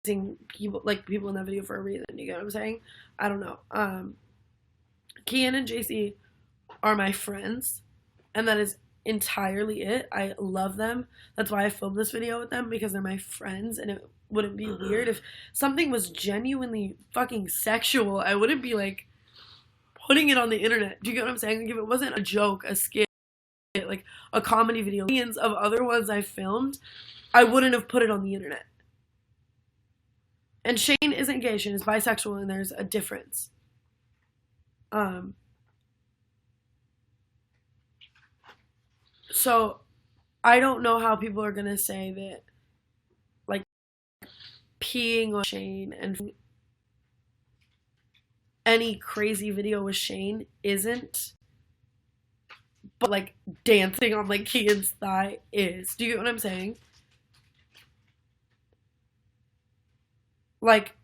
people, like, people in that video for a reason. You get what I'm saying? I don't know. Kian and JC are my friends, and that is entirely it. I love them. That's why I filmed this video with them, because they're my friends, and it wouldn't be weird if something was genuinely fucking sexual. I wouldn't be like putting it on the internet. Do you get what I'm saying? Like, if it wasn't a joke, a skit, like a comedy video, millions of other ones I filmed, I wouldn't have put it on the internet. And Shane isn't gay. Shane is bisexual, and there's a difference. So I don't know how people are gonna say that, like, peeing on Shane and any crazy video with Shane isn't, but like dancing on like Keegan's thigh is. Do you get what I'm saying? Like,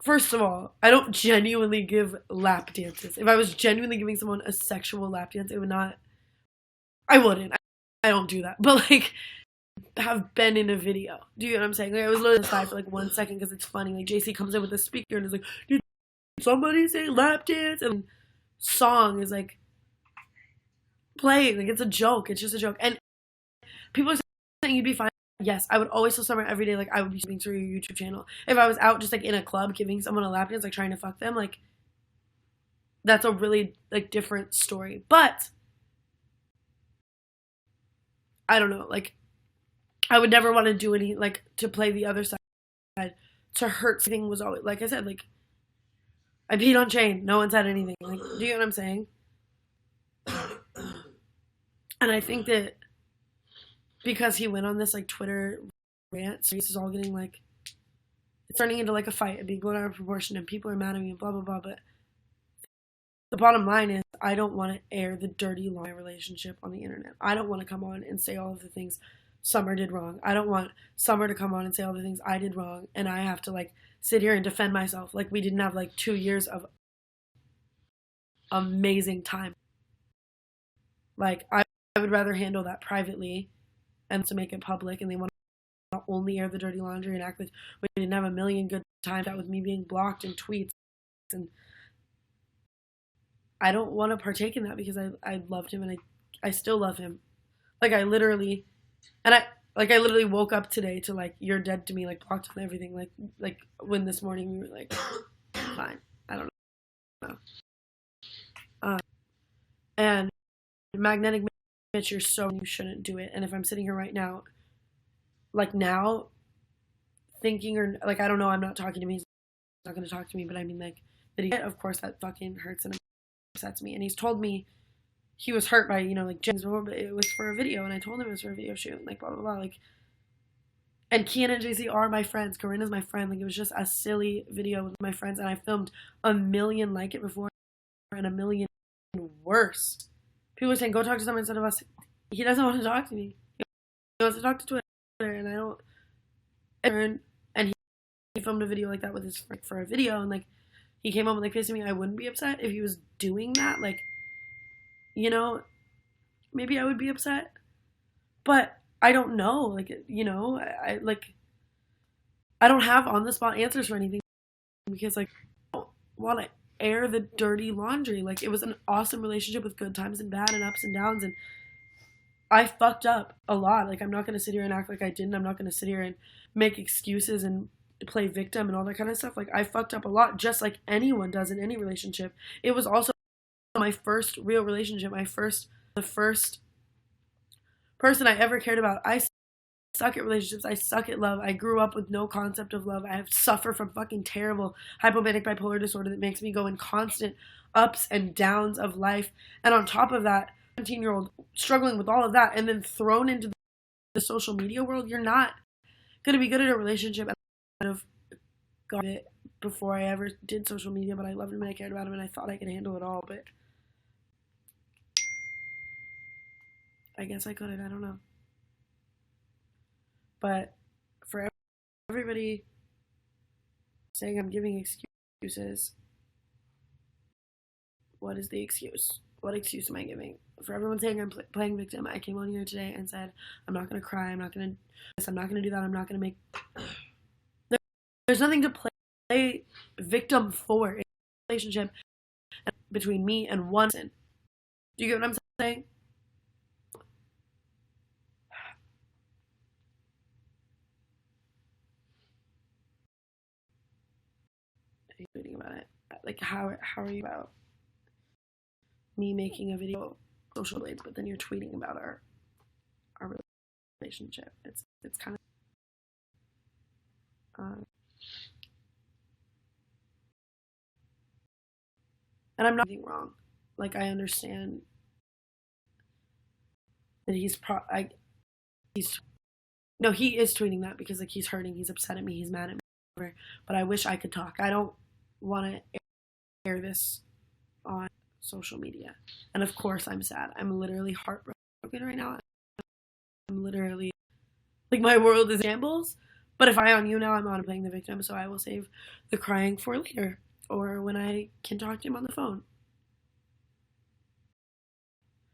first of all, I don't genuinely give lap dances. If I was genuinely giving someone a sexual lap dance, it would not. I wouldn't. I don't do that. But like, have been in a video. Do you get what I'm saying? Like, I was literally aside for like 1 second because it's funny. Like, JC comes in with a speaker and is like, "Did somebody say lap dance?" And song is like playing. Like, it's a joke. It's just a joke. And people are saying you'd be fine. Yes, I would always tell Summer every day, like, I would be streaming through your YouTube channel. If I was out just like in a club giving someone a lap dance, like trying to fuck them, like, that's a really like different story. But I don't know, like, I would never want to do any, like, to play the other side, to hurt something was always, like I said, like, I peed on Shane, no one said anything. Like, do you know what I'm saying? And I think that because he went on this like Twitter rant, so this is all getting like, it's turning into like a fight and being blown out of proportion, and people are mad at me and blah blah blah. But the bottom line is, I don't want to air the dirty lie relationship on the internet. I don't want to come on and say all of the things Summer did wrong. I don't want Summer to come on and say all the things I did wrong, and I have to like sit here and defend myself like we didn't have like 2 years of amazing time. Like, I would rather handle that privately and to make it public, and they want to only air the dirty laundry and act like we didn't have a million good times out with me being blocked in tweets. And I don't want to partake in that because I loved him, and I still love him. Like, I literally, and I literally woke up today to like, "You're dead to me," like blocked on everything. Like when this morning we were like, fine, I don't know. And magnetic Mitch, you're so, you shouldn't do it. And if I'm sitting here right now, like now, thinking, or like, I don't know, I'm not talking to me, he's not going to talk to me, but I mean, like, that he, of course that fucking hurts and upsets me. And he's told me he was hurt by, you know, like James before, but it was for a video, and I told him it was for a video shoot, and like blah blah blah. Like, and Kian and JC are my friends. Corinna's my friend. Like, it was just a silly video with my friends, and I filmed a million like it before and a million worse. People are saying, go talk to someone instead of us. He doesn't want to talk to me. He wants to talk to Twitter, and I don't. And he filmed a video like that with his friend for a video, and like, he came home and like pissed at me. I wouldn't be upset if he was doing that. Like, you know, maybe I would be upset, but I don't know. Like, you know, I like, I don't have on the spot answers for anything, because like, I don't want to air the dirty laundry. Like, it was an awesome relationship with good times and bad and ups and downs, and I fucked up a lot. Like, I'm not going to sit here and act like I didn't. I'm not going to sit here and make excuses and play victim and all that kind of stuff. Like, I fucked up a lot, just like anyone does in any relationship. It was also my first real relationship, the first person I ever cared about. I suck at relationships. I suck at love. I grew up with no concept of love. I have suffered from fucking terrible hypomanic bipolar disorder that makes me go in constant ups and downs of life. And on top of that, 17-year-old struggling with all of that, and then thrown into the social media world, you're not going to be good at a relationship. And I kind of got it before I ever did social media, but I loved him and I cared about him and I thought I could handle it all, but I guess I couldn't. I don't know. But for everybody saying I'm giving excuses, what is the excuse? What excuse am I giving? For everyone saying I'm playing victim, I came on here today and said, I'm not going to cry, I'm not going to do this, I'm not going to do that, I'm not going to make there's nothing to play victim for in a relationship between me and one person. Do you get what I'm saying? Are you tweeting about it? Like, how are you about me making a video social blades, but then you're tweeting about our relationship? It's kind of and I'm not doing wrong. Like, I understand that he's no, he is tweeting that because like he's hurting, he's upset at me, he's mad at me, but I wish I could talk. I don't want to air this on social media. And of course I'm sad. I'm literally heartbroken right now. I'm literally like, my world is in shambles. But if I on Younow, I'm on playing the victim, so I will save the crying for later or when I can talk to him on the phone.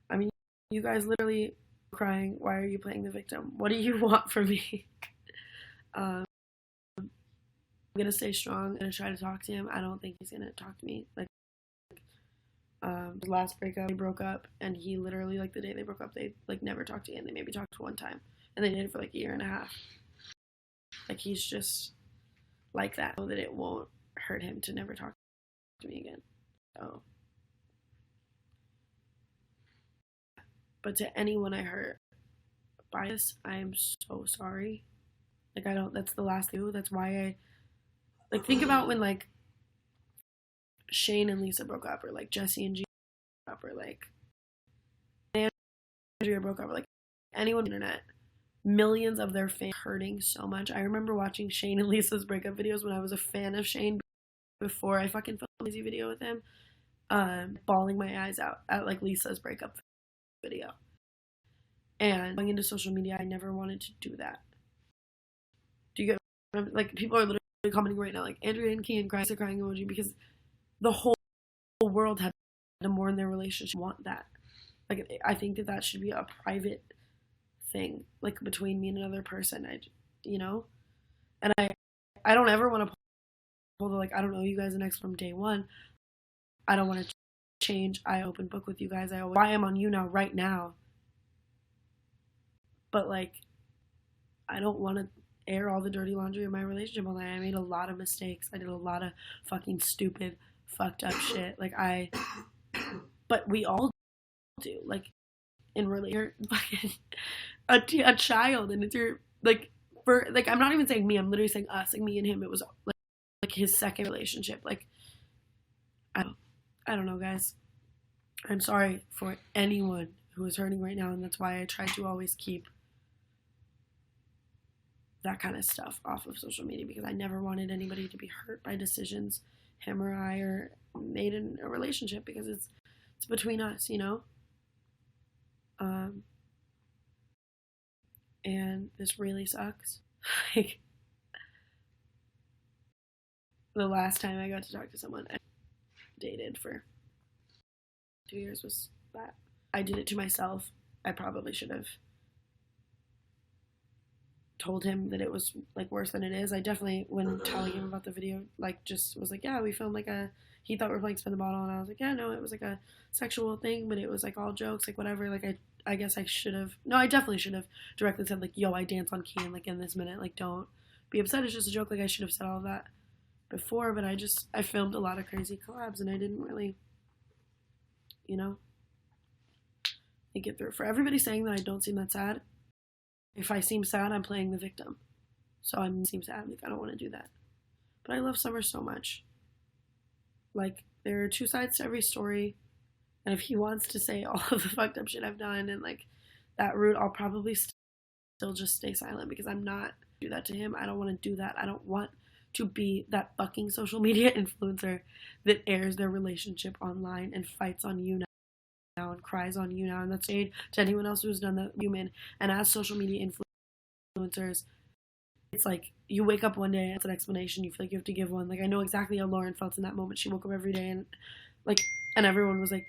I mean, you guys literally crying. Why are you playing the victim? What do you want from me? I'm gonna stay strong. I'm gonna try to talk to him. I don't think he's gonna talk to me. Like, the last breakup, they broke up, and he literally, like, the day they broke up, they like never talked again. They maybe talked one time, and they did it for like a year and a half. Like, he's just like that. I know that it won't hurt him to never talk to me again. So, but to anyone I hurt by this, I am so sorry. Like, I don't. That's the last thing. That's why I like think about when like Shane and Lisa broke up, or like Jesse and G broke up, or like Andrea broke up, or like anyone on the internet. Millions of their fans hurting so much. I remember watching Shane and Lisa's breakup videos when I was a fan of Shane before I fucking filmed a lazy video with him. Bawling my eyes out at like Lisa's breakup video. And going into social media, I never wanted to do that. Do you get like, people are literally commenting right now like, Andrea and Kian crying, crying emoji, because the whole world had to mourn their relationship. Want that? Like, I think that should be a private thing, like between me and another person. And I don't ever want to pull the like, I don't know you guys the next from day one. I don't want to change. I open book with you guys. Why I'm on Younow right now. But like, I don't want to air all the dirty laundry of my relationship online. I made a lot of mistakes. I did a lot of fucking stupid, fucked up shit. Like, but we all do. Like, in you're fucking a child, and it's your like, for like, I'm not even saying me. I'm literally saying us. Like, me and him. It was like his second relationship. Like, I don't know, guys. I'm sorry for anyone who is hurting right now, and that's why I try to always keep that kind of stuff off of social media, because I never wanted anybody to be hurt by decisions him or I or made in a relationship, because it's between us, you know? And this really sucks. Like, the last time I got to talk to someone I dated for 2 years was that. I did it to myself. I probably should have told him that it was like worse than it is. I definitely, when telling him about the video, like, just was like, yeah, we filmed like he thought we were playing spin the bottle, and I was like, yeah, no, it was like a sexual thing, but it was like all jokes, like whatever. Like, I guess I should have, no, I definitely should have directly said like, yo, I dance on Kian like in this minute, like, don't be upset, it's just a joke. Like, I should have said all of that before, but I filmed a lot of crazy collabs, and I didn't really, think it through. For everybody saying that I don't seem that sad, if I seem sad, I'm playing the victim. So I seem sad. Like, I don't want to do that. But I love Summer so much. Like, there are two sides to every story. And if he wants to say all of the fucked up shit I've done and like that route, I'll probably still just stay silent, because I'm not do that to him. I don't want to do that. I don't want to be that fucking social media influencer that airs their relationship online and fights on Younow and cries on Younow, and that's aid to anyone else who's done that, human. And as social media influencers, it's like, you wake up one day and it's an explanation, you feel like you have to give one. Like, I know exactly how Lauren felt in that moment. She woke up every day and like, and everyone was like,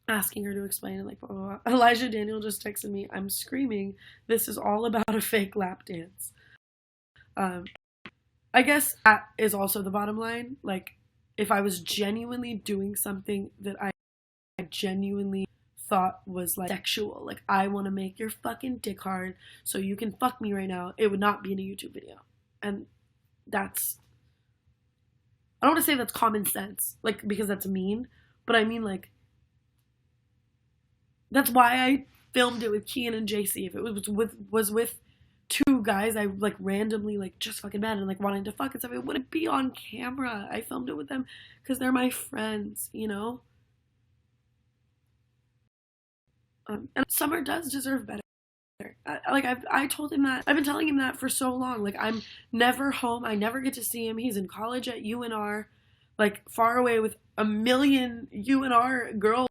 asking her to explain it, like, blah, blah, blah. Elijah Daniel just texted me, I'm screaming, this is all about a fake lap dance. I guess that is also the bottom line. Like, if I was genuinely doing something that I genuinely thought was like sexual, like I want to make your fucking dick hard so you can fuck me right now, it would not be in a YouTube video. And that's, I don't want to say that's common sense, like, because that's mean, but I mean, like, that's why I filmed it with Kian and JC. If it was with two guys I like randomly like just fucking met and like wanted to fuck and stuff, it wouldn't be on camera. I filmed it with them because they're my friends, you know. And Summer does deserve better. I told him that. I've been telling him that for so long. Like, I'm never home. I never get to see him. He's in college at UNR, like far away with a million UNR girls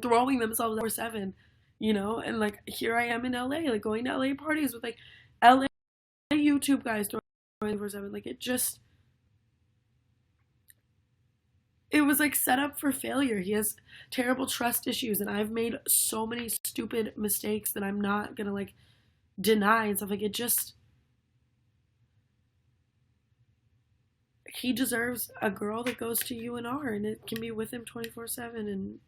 throwing themselves 4/7, you know. And like here I am in LA, like going to LA parties with like LA YouTube guys throwing 4/7. Like it was like set up for failure. He has terrible trust issues, and I've made so many stupid mistakes that I'm not gonna like deny and stuff. Like, it just, he deserves a girl that goes to UNR and it can be with him 24/7 and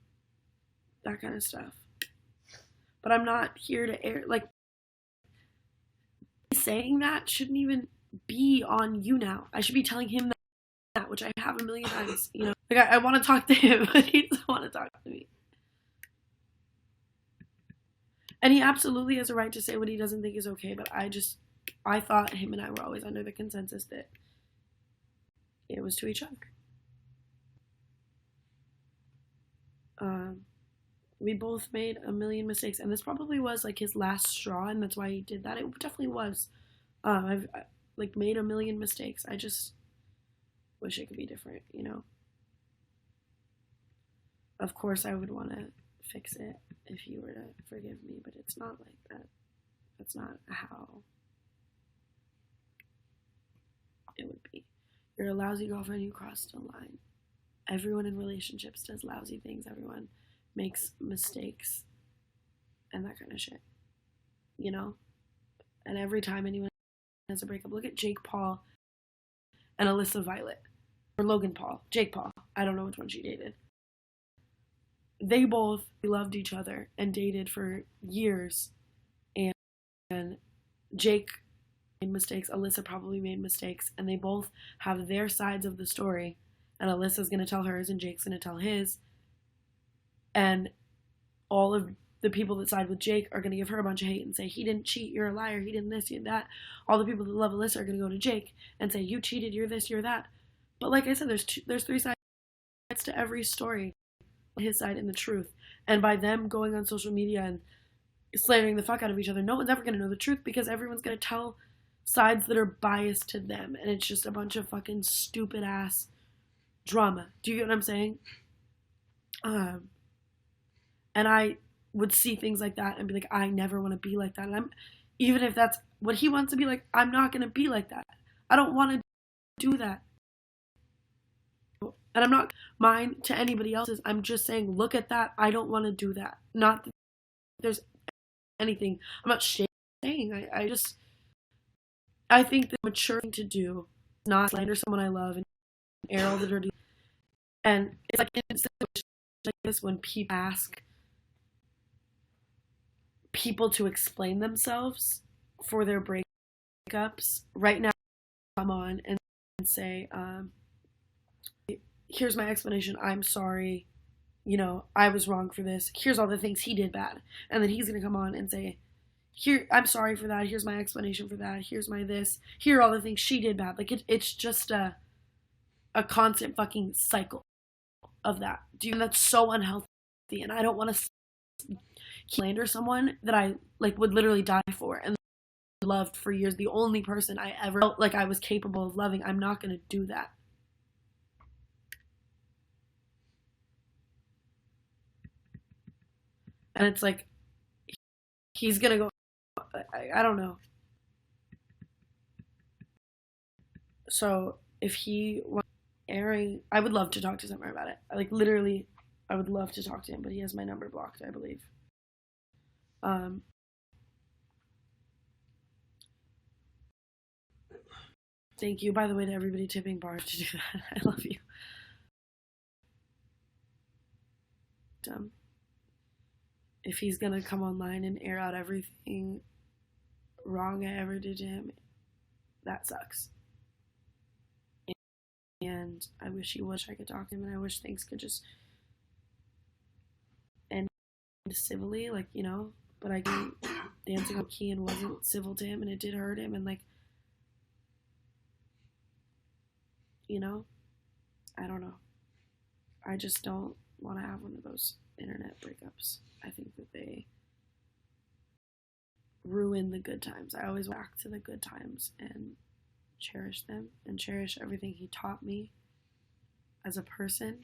that kind of stuff. But I'm not here to air, like, saying that shouldn't even be on Younow. I should be telling him that, which I have a million times, you know. Like, I want to talk to him, but he doesn't want to talk to me. And he absolutely has a right to say what he doesn't think is okay, but I thought him and I were always under the consensus that it was to each other. We both made a million mistakes, and this probably was like his last straw, and that's why he did that. It definitely was. I've like made a million mistakes. I just wish it could be different, you know. Of course, I would want to fix it if you were to forgive me, but it's not like that. That's not how it would be. You're a lousy girlfriend, you crossed a line. Everyone in relationships does lousy things. Everyone makes mistakes and that kind of shit, you know. And every time anyone has a breakup, look at Jake Paul and Alyssa Violet, or Logan Paul, Jake Paul, I don't know which one she dated. They both loved each other and dated for years, and Jake made mistakes, Alyssa probably made mistakes, and they both have their sides of the story, and Alyssa's going to tell hers and Jake's going to tell his, and all of the people that side with Jake are going to give her a bunch of hate and say, he didn't cheat, you're a liar, he didn't this, you did that. All the people that love Alyssa are going to go to Jake and say, you cheated, you're this, you're that. But like I said, there's three sides to every story, his side and the truth. And by them going on social media and slandering the fuck out of each other, no one's ever going to know the truth because everyone's going to tell sides that are biased to them. And it's just a bunch of fucking stupid ass drama. Do you get what I'm saying? And I would see things like that and be like, I never want to be like that. And even if that's what he wants to be like, I'm not going to be like that. I don't want to do that. And I'm not mine to anybody else's. I'm just saying, look at that. I don't want to do that. Not that there's anything. I'm not saying. I think the mature thing to do is not slander someone I love and air all the dirty. And it's like in situations like this when people ask people to explain themselves for their breakups. Right now, come on and say, here's my explanation. I'm sorry. You know, I was wrong for this. Here's all the things he did bad. And then he's going to come on and say, here, I'm sorry for that. Here's my explanation for that. Here's my this. Here are all the things she did bad. Like, it's just a constant fucking cycle of that. That's so unhealthy. And I don't want to slander someone that I, like, would literally die for and loved for years. The only person I ever felt like I was capable of loving. I'm not going to do that. And it's like, he's gonna go, I don't know. So if he wants airing, I would love to talk to Summer about it. Like, literally, I would love to talk to him, but he has my number blocked, I believe. Thank you, by the way, to everybody tipping Bar to do that. I love you. If he's gonna come online and air out everything wrong I ever did to him, that sucks. And I wish I could talk to him, and I wish things could just end civilly, like, you know, but I can dancing on key and wasn't civil to him, and it did hurt him, and like, you know, I don't know. I just don't want to have one of those internet breakups. I think that they ruin the good times. I always back to the good times and cherish them and cherish everything he taught me as a person.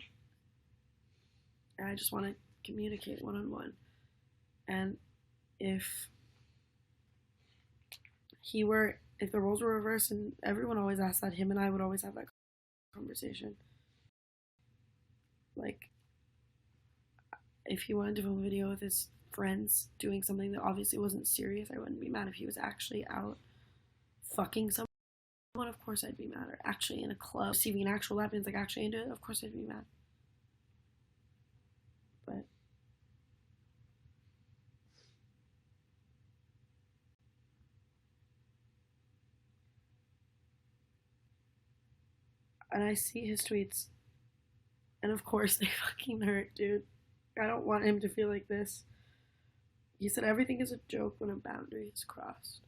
And I just want to communicate one-on-one. And if the roles were reversed, and everyone always asks that, him and I would always have that conversation. Like, if he wanted to film a video with his friends doing something that obviously wasn't serious, I wouldn't be mad. If he was actually out fucking someone, of course I'd be mad. Or actually in a club receiving an actual lap dance, like actually into it, of course I'd be mad. But and I see his tweets, and of course they fucking hurt, dude. I don't want him to feel like this. He said everything is a joke when a boundary is crossed.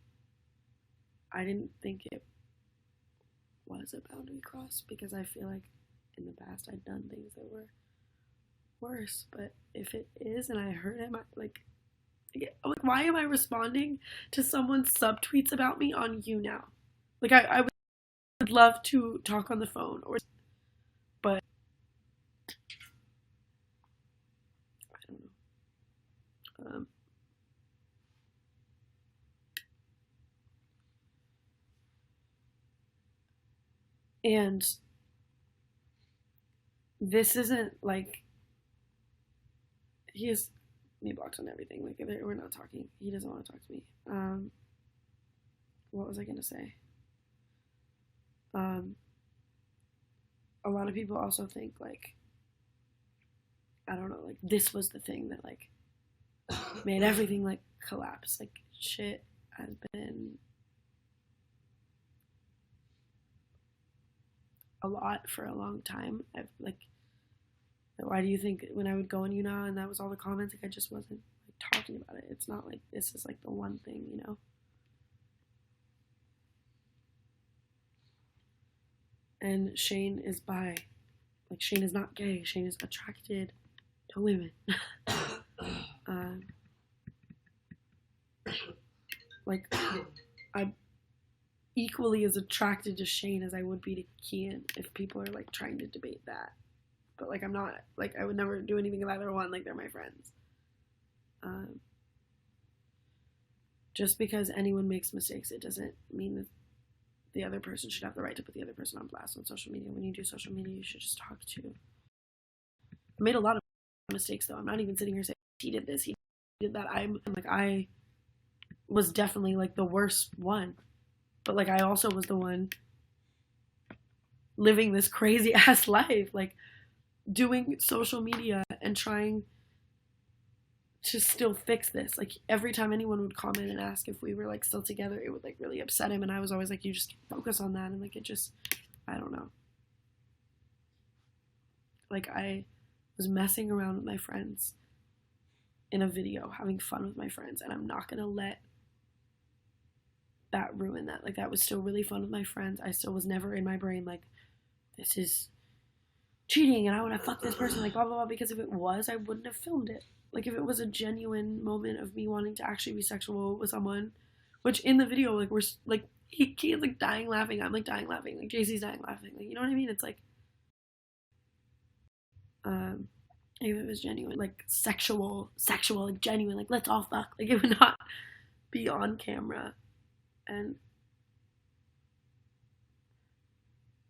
I didn't think it was a boundary crossed, because I feel like in the past I'd done things that were worse. But if it is, and I hurt him, like, why am I responding to someone's subtweets about me on Younow? Like, I would love to talk on the phone, but I don't know. And this isn't like, he has me blocked on everything. Like, we're not talking. He doesn't want to talk to me. What was I gonna say? A lot of people also think, like, I don't know, like, this was the thing that, like, made everything, like, collapse. Like, shit has been a lot for a long time. Why do you think when I would go on Younow and that was all the comments, like, I just wasn't, like, talking about it? It's not like this is, like, the one thing, you know? And Shane is bi. Like, Shane is not gay. Shane is attracted to women. Like, I'm equally as attracted to Shane as I would be to Kian, if people are, like, trying to debate that. But, like, I'm not, like, I would never do anything with either one. Like, they're my friends. Just because anyone makes mistakes, it doesn't mean that the other person should have the right to put the other person on blast on social media. When you do social media, you should just talk to. I made a lot of mistakes, though. I'm not even sitting here saying he did this, he did that. I was definitely, like, the worst one. But, like, I also was the one living this crazy ass life, like, doing social media and trying to still fix this. Like, every time anyone would comment and ask if we were, like, still together, it would, like, really upset him, and I was always like, you just can't focus on that. And, like, it just, I don't know. Like, I was messing around with my friends in a video, having fun with my friends, and I'm not gonna let that ruin that. Like, that was still really fun with my friends. I still was never in my brain like, this is cheating and I want to fuck this person, like, blah blah blah, because if it was, I wouldn't have filmed it. Like, if it was a genuine moment of me wanting to actually be sexual with someone, which in the video, like, we're, like, he's, like, dying laughing, I'm, like, dying laughing, like, JC's dying laughing, like, you know what I mean? It's like, if it was genuine, like, sexual, like, genuine, like, let's all fuck, like, it would not be on camera. And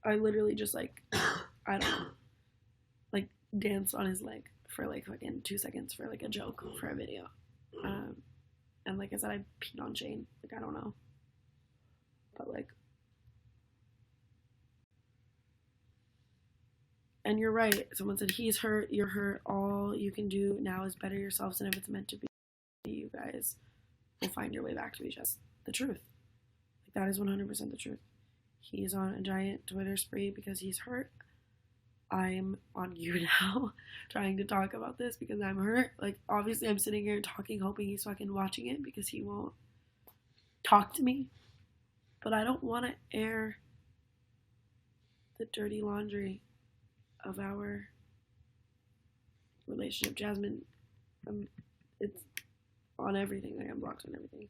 I literally just, like, I don't know, like, danced on his leg for like fucking 2 seconds for like a joke for a video. And like I said, I peed on Shane. Like, I don't know. But like, and you're right. Someone said, he's hurt, you're hurt. All you can do now is better yourselves. And if it's meant to be, you guys will find your way back to each other. The truth. Like, that is 100% the truth. He's on a giant Twitter spree because he's hurt. I'm on Younow trying to talk about this because I'm hurt. Like, obviously I'm sitting here talking, hoping he's fucking watching it because he won't talk to me. But I don't want to air the dirty laundry of our relationship. Jasmine, it's on everything. Like, I'm blocked on everything.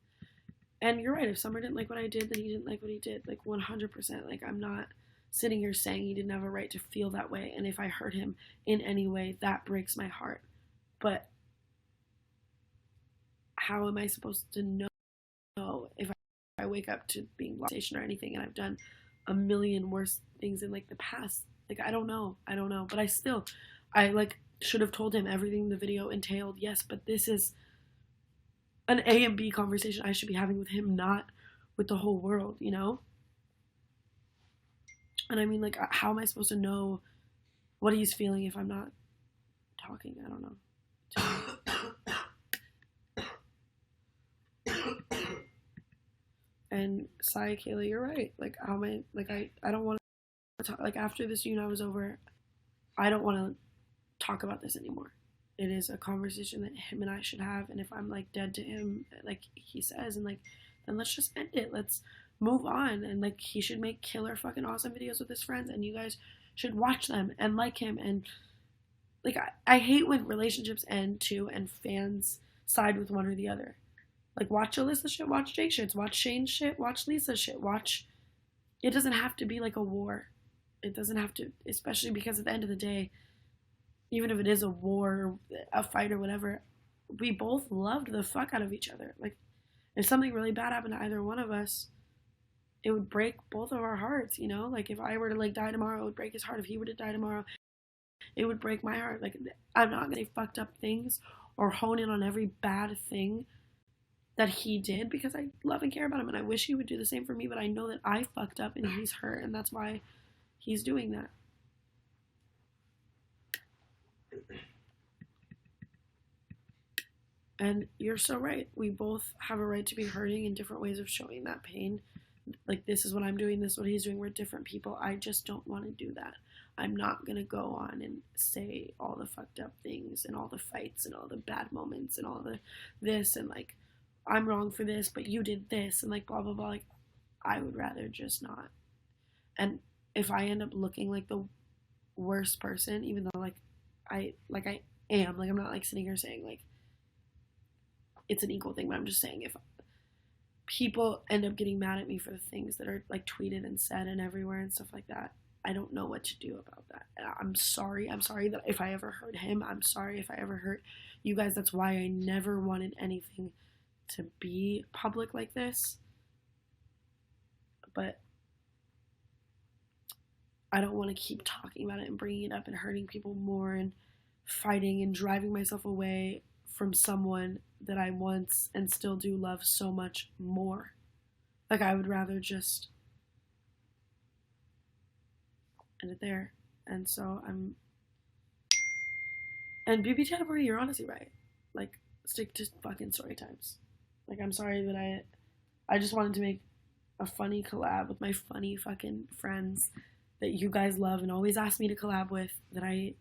And you're right. If Summer didn't like what I did, then he didn't like what he did. Like, 100%. Like, I'm not sitting here saying he didn't have a right to feel that way. And if I hurt him in any way, that breaks my heart. But how am I supposed to know if I wake up to being blocked or anything and I've done a million worse things in like the past? Like, I don't know. But I like should have told him everything the video entailed. Yes, but this is an A and B conversation I should be having with him, not with the whole world, you know? And I mean, like, how am I supposed to know what he's feeling if I'm not talking? I don't know. And Sai, Kayla, you're right. Like, how am I, like, I don't want to talk, like, after this Younow is over, I don't want to talk about this anymore. It is a conversation that him and I should have, and if I'm, like, dead to him, like he says, and, like, then let's just end it. Let's move on, and, like, he should make killer fucking awesome videos with his friends, and you guys should watch them and like him, and, like, I hate when relationships end, too, and fans side with one or the other. Like, watch Alyssa shit, watch Jake shit, watch Shane shit, watch Lisa shit, watch... It doesn't have to be, like, a war. It doesn't have to, especially because at the end of the day, even if it is a war, or a fight, or whatever, we both loved the fuck out of each other. Like, if something really bad happened to either one of us, it would break both of our hearts, you know? Like, if I were to, like, die tomorrow, it would break his heart. If he were to die tomorrow, it would break my heart. Like, I'm not gonna say fucked up things or hone in on every bad thing that he did, because I love and care about him, and I wish he would do the same for me, but I know that I fucked up and he's hurt, and that's why he's doing that. And you're so right. We both have a right to be hurting in different ways of showing that pain. Like, this is what I'm doing, this is what he's doing. We're different people. I just don't want to do that. I'm not going to go on and say all the fucked up things and all the fights and all the bad moments and all the this and, like, I'm wrong for this, but you did this and, like, blah, blah, blah. Like, I would rather just not. And if I end up looking like the worst person, even though, like, I am, like, I'm not, like, sitting here saying, like, it's an equal thing, but I'm just saying, if people end up getting mad at me for the things that are, like, tweeted and said and everywhere and stuff like that, I don't know what to do about that. I'm sorry that if I ever hurt him, I'm sorry if I ever hurt you guys. That's why I never wanted anything to be public like this. But I don't want to keep talking about it and bringing it up and hurting people more and fighting and driving myself away from someone that I once and still do love so much more. Like, I would rather just end it there. And so and BB Tana, you're honestly right. Like, stick to fucking story times. Like, I'm sorry that I just wanted to make a funny collab with my funny fucking friends that you guys love and always ask me to collab with, that I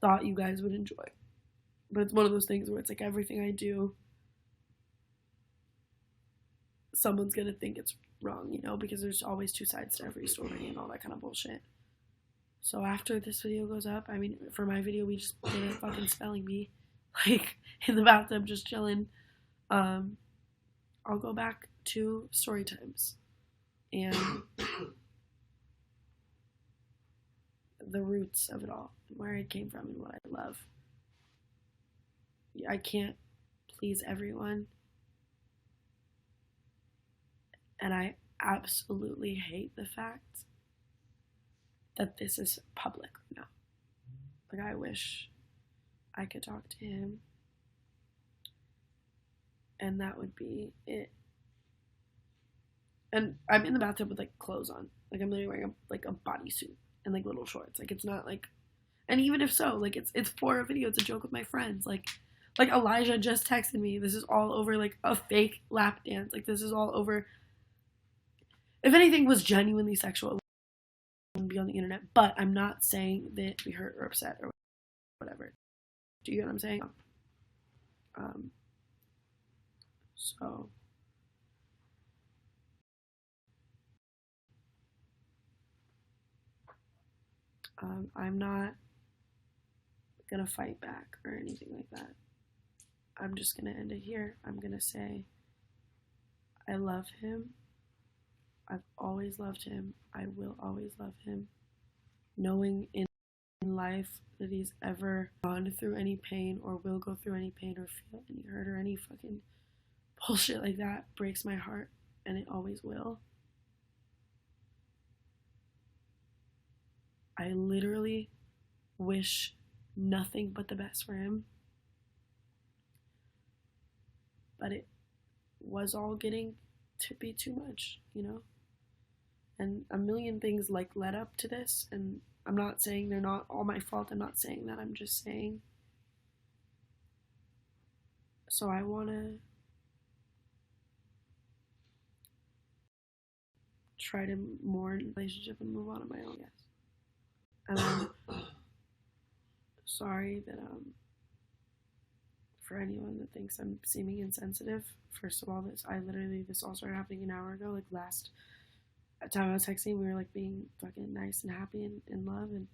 thought you guys would enjoy. But it's one of those things where it's like, everything I do, someone's gonna think it's wrong, you know, because there's always two sides to every story and all that kind of bullshit. So after this video goes up, I mean, for my video, we just did a fucking spelling bee, like, in the bathtub, just chilling. I'll go back to story times and the roots of it all, where it came from and what I love. I can't please everyone, and I absolutely hate the fact that this is public now. Like, I wish I could talk to him, and that would be it. And I'm in the bathtub with like clothes on, like I'm literally wearing like a bodysuit and like little shorts. Like it's not like, and even if so, like it's for a video. It's a joke with my friends. Like Elijah just texted me. This is all over like a fake lap dance. Like this is all over. If anything was genuinely sexual, it wouldn't be on the internet. But I'm not saying that we hurt or upset or whatever. Do you get what I'm saying? So I'm not gonna fight back or anything like that. I'm just gonna end it here. I'm gonna say I love him. I've always loved him. I will always love him. Knowing in life that he's ever gone through any pain or will go through any pain or feel any hurt or any fucking bullshit like that breaks my heart, and it always will. I literally wish nothing but the best for him. But it was all getting to be too much, you know? And a million things like led up to this, and I'm not saying they're not all my fault. I'm not saying that. I'm just saying. So I want to try to mourn the relationship and move on my own, yes. And I'm sorry that for anyone that thinks I'm seeming insensitive. First of all, this all started happening an hour ago. Like last time I was texting, we were like being fucking nice and happy and in love, and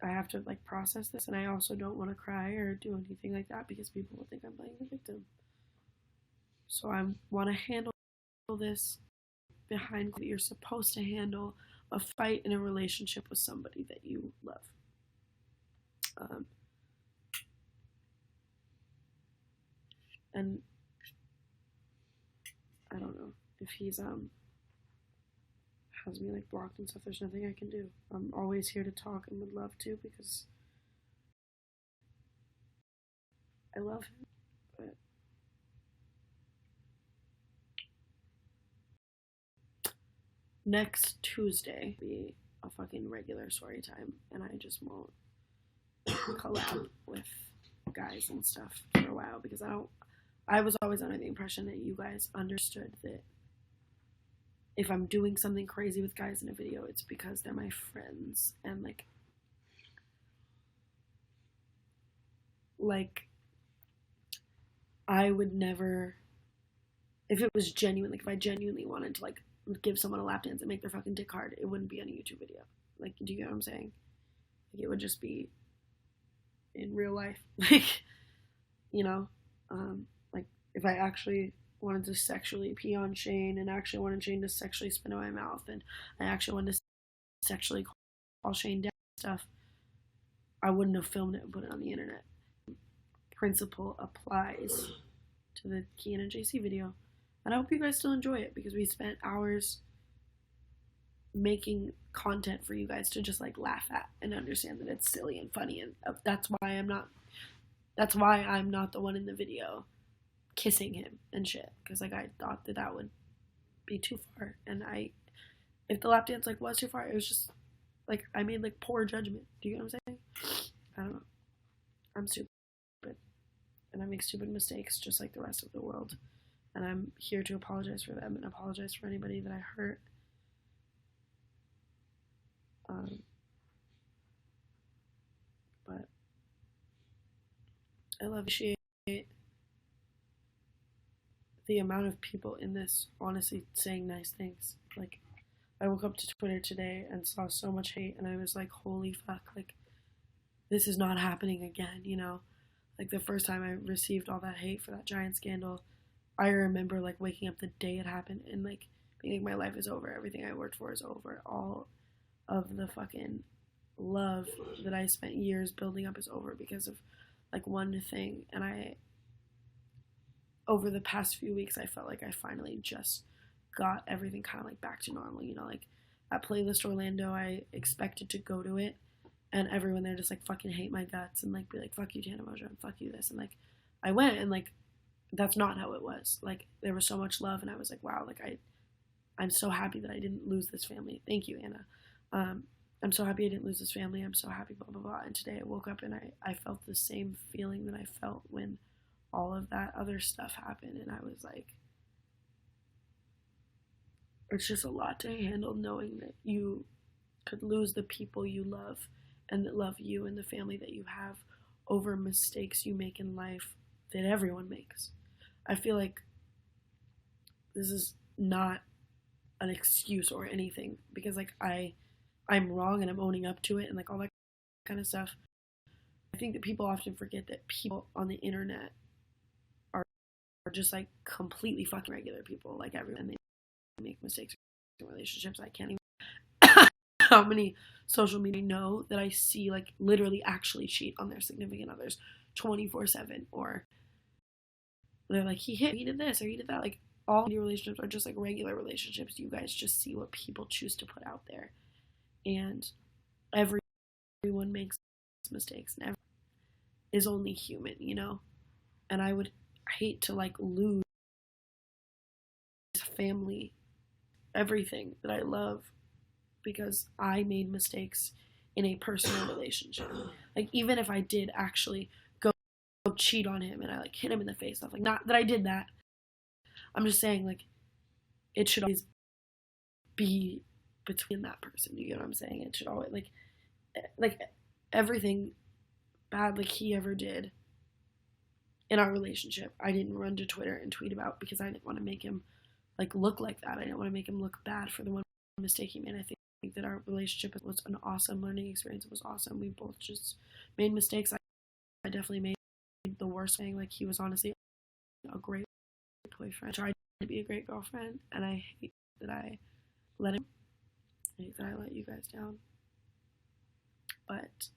I have to like process this, and I also don't want to cry or do anything like that because people will think I'm playing the victim. So I want to handle this behind that you're supposed to handle a fight in a relationship with somebody that you love. And I don't know if he's has me like blocked and stuff. There's nothing I can do. I'm always here to talk and would love to because I love him. But next Tuesday will be a fucking regular story time, and I just won't collab with guys and stuff for a while because I was always under the impression that you guys understood that if I'm doing something crazy with guys in a video, it's because they're my friends, and like I would never, if it was genuine, like if I genuinely wanted to like give someone a lap dance and make their fucking dick hard, it wouldn't be on a YouTube video. Like, do you get what I'm saying? Like, it would just be in real life. Like, you know, like if I actually wanted to sexually pee on Shane and actually wanted Shane to sexually spit in my mouth and I actually wanted to sexually call Shane down and stuff, I wouldn't have filmed it and put it on the internet. Principle applies to the Kian and JC video. And I hope you guys still enjoy it because we spent hours making content for you guys to just like laugh at and understand that it's silly and funny, and that's why I'm not the one in the video kissing him and shit, because like I thought that would be too far, and if the lap dance like was too far, it was just like I made like poor judgment. Do you get what I'm saying? I don't know. I'm stupid, and I make stupid mistakes just like the rest of the world, and I'm here to apologize for them and apologize for anybody that I hurt. But I appreciate the amount of people in this honestly saying nice things. Like, I woke up to Twitter today and saw so much hate, and I was like, holy fuck, like, this is not happening again, you know? Like, the first time I received all that hate for that giant scandal, I remember, like, waking up the day it happened and, like, being like, my life is over, everything I worked for is over, all of the fucking love that I spent years building up is over because of, like, one thing. And over the past few weeks, I felt like I finally just got everything kind of like back to normal, you know, like at Playlist Orlando, I expected to go to it and everyone there just like fucking hate my guts and like be like, fuck you, Tana Mongeau, and fuck you this, and like I went, and like that's not how it was. Like there was so much love, and I was like, wow, like I'm so happy that I didn't lose this family. Thank you, Anna. I'm so happy I didn't lose this family. I'm so happy, blah, blah, blah. And today I woke up and I felt the same feeling that I felt when all of that other stuff happened. And I was like, it's just a lot to handle knowing that you could lose the people you love and that love you and the family that you have over mistakes you make in life that everyone makes. I feel like this is not an excuse or anything, because like I'm wrong and I'm owning up to it and like all that kind of stuff. I think that people often forget that people on the internet are just like completely fucking regular people like everyone. They make mistakes in relationships. I can't even how many social media know that I see like literally actually cheat on their significant others 24/7, or they're like, he did this or he did that. Like all media relationships are just like regular relationships. You guys just see what people choose to put out there, and everyone makes mistakes and everyone is only human, you know. And I would hate to like lose family, everything that I love, because I made mistakes in a personal relationship. Like even if I did actually go cheat on him and I like hit him in the face, stuff like, not that I did that. I'm just saying like it should always be between that person. You get what I'm saying? It should always like everything bad like he ever did in our relationship, I didn't run to Twitter and tweet about, because I didn't want to make him like look like that. I didn't want to make him look bad for the one mistake he made. I think that our relationship was an awesome learning experience. It was awesome. We both just made mistakes. I definitely made the worst thing. Like he was honestly a great boyfriend. I tried to be a great girlfriend, and I hate that I let him. I hate that I let you guys down. But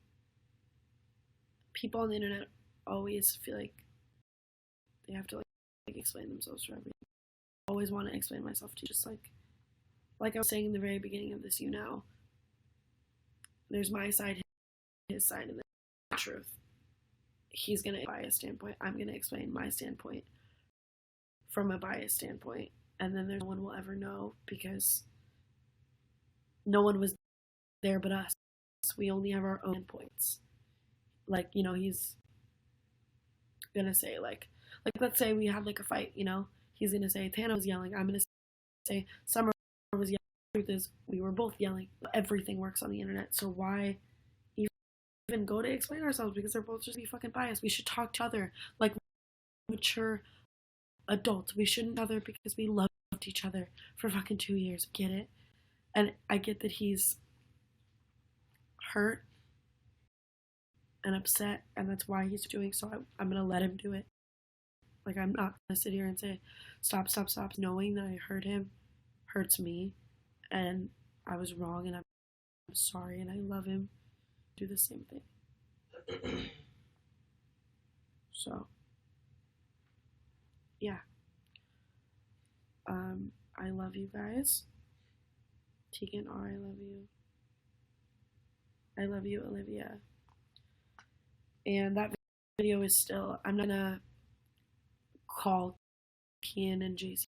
people on the internet always feel like they have to like explain themselves for everything. I always want to explain myself to you, just like I was saying in the very beginning of this Younow. There's my side, his side, and the truth. He's gonna explain a biased standpoint. I'm gonna explain my standpoint from a biased standpoint, and then no one will ever know, because no one was there but us. We only have our own points. Like, you know, he's gonna say like let's say we had like a fight, you know, he's gonna say Tana was yelling, I'm gonna say Summer was yelling. The truth is we were both yelling. Everything works on the internet, so why even go to explain ourselves? Because they're both just be fucking biased. We should talk to each other like mature adults. We shouldn't other because we loved each other for fucking 2 years. Get it? And I get that he's hurt and upset, and that's why he's doing so. I'm gonna let him do it. Like, I'm not gonna sit here and say stop. Knowing that I hurt him hurts me, and I was wrong, and I'm sorry, and I love him. Do the same thing. So yeah, I love you guys. Tegan R, I love you. I love you, Olivia. And that video is still, I'm gonna call Kian and JC,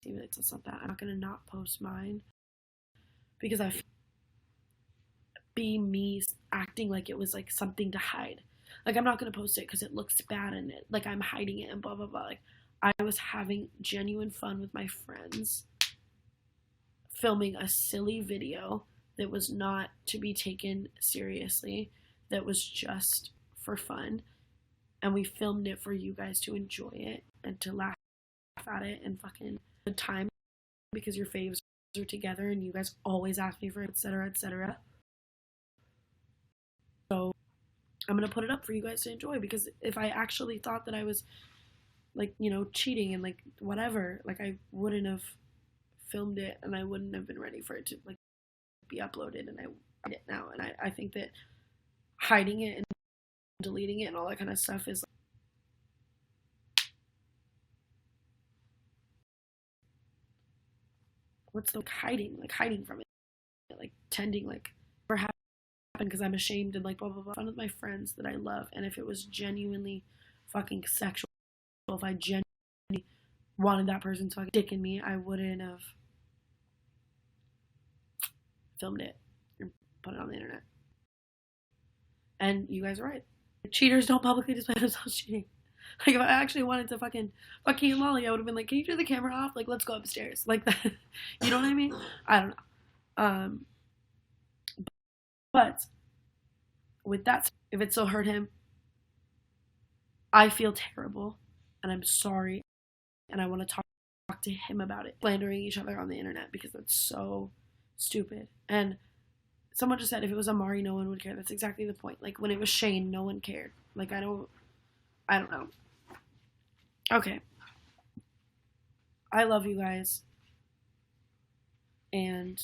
it's not that. I'm not gonna not post mine, because I be me acting like it was like something to hide. Like, I'm not gonna post it because it looks bad and it, like I'm hiding it and blah blah blah. Like, I was having genuine fun with my friends, filming a silly video that was not to be taken seriously, that was just for fun, and we filmed it for you guys to enjoy it and to laugh at it and fucking good time, because your faves are together and you guys always ask me for it, etc, etc. So I'm gonna put it up for you guys to enjoy, because if I actually thought that I was like, you know, cheating and like whatever, like I wouldn't have filmed it, and I wouldn't have been ready for it to like be uploaded, and I did it now. And I think that hiding it and deleting it and all that kind of stuff is like, what's the hiding from it, like tending like we're because I'm ashamed and like blah blah blah. Fun with my friends that I love, and if it was genuinely fucking sexual, if I genuinely wanted that person to fucking dick in me, I wouldn't have filmed it and put it on the internet. And you guys are right. Cheaters don't publicly display themselves cheating. Like if I actually wanted to fucking fuck Key and Molly, I would have been like, "Can you turn the camera off? Like, let's go upstairs." Like that. You know what I mean? I don't know. But with that, if it still hurt him, I feel terrible, and I'm sorry, and I want to talk to him about it. Slandering each other on the internet because that's so stupid. And someone just said if it was Amari, no one would care. That's exactly the point. Like when it was Shane, no one cared. Like I don't know. Okay. I love you guys. And